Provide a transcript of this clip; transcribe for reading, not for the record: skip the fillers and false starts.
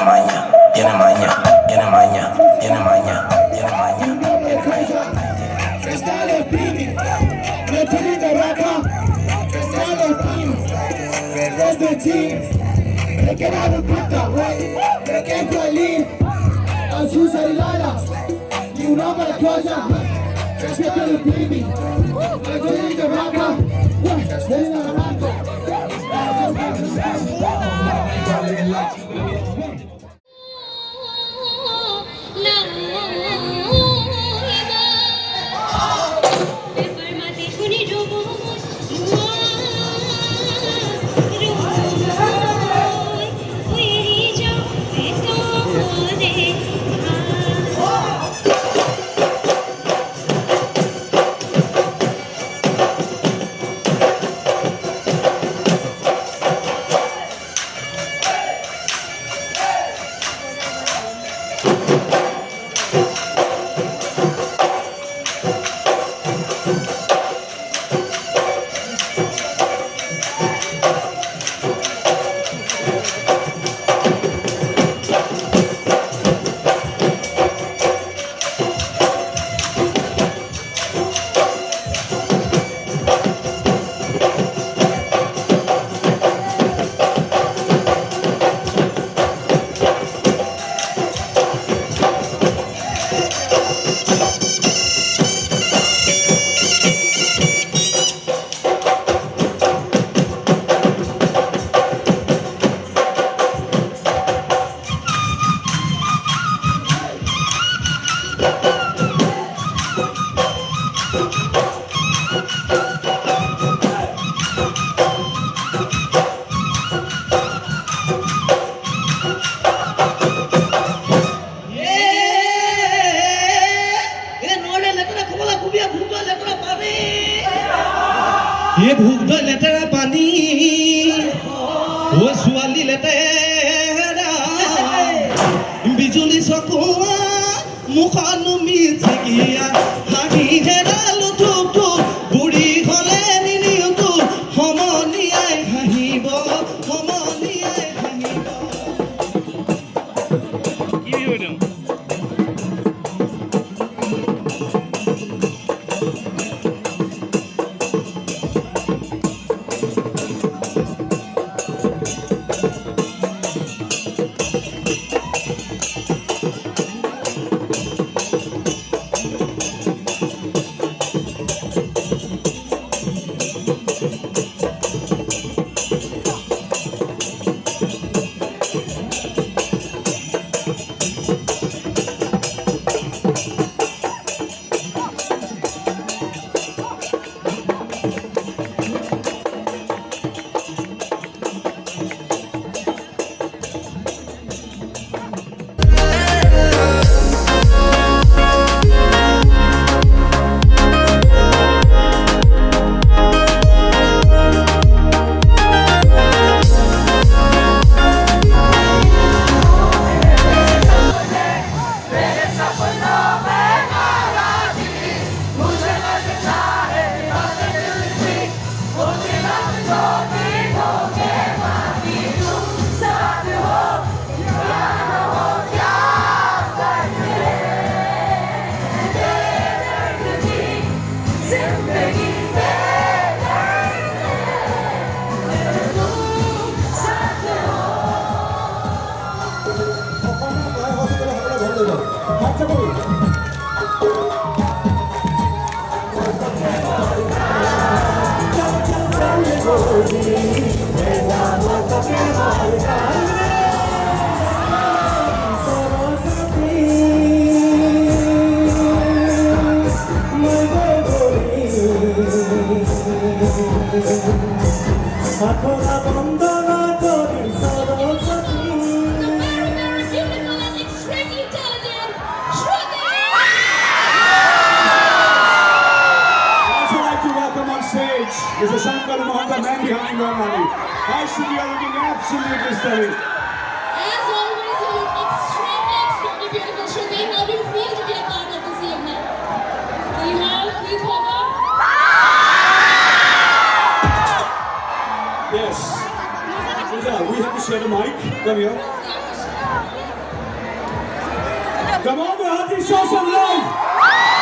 maña, tiene maña, tiene maña, tiene maña, tiene maña, tiene maña. Está los pibis, los pibis de Raca, está los pibis, los de team, el que da de puta, el que es Kualin, Azusa y Lala, y una cosa, respeto a los pibis, los pibis de Raca, de la Raca. ये भूख दो लेटेरा पानी वो सुवाली लेटेरा बिजुली सकुआ मुखानु मिचिकिया हागी हेरालु थुप थुप बुढ़ी हले निनिउतु हमनियाय हाहिब हमनियाय हाहिब কি হইলো Is a Shankar Mohan, the man behind Ronali. I should be looking absolutely stunning. As always, you look extremely beautiful. Shruti, how do you feel to be a part of this evening? Do you have free cover? Yes. We have to share the mic. Come here. Come on, Haji, show some love.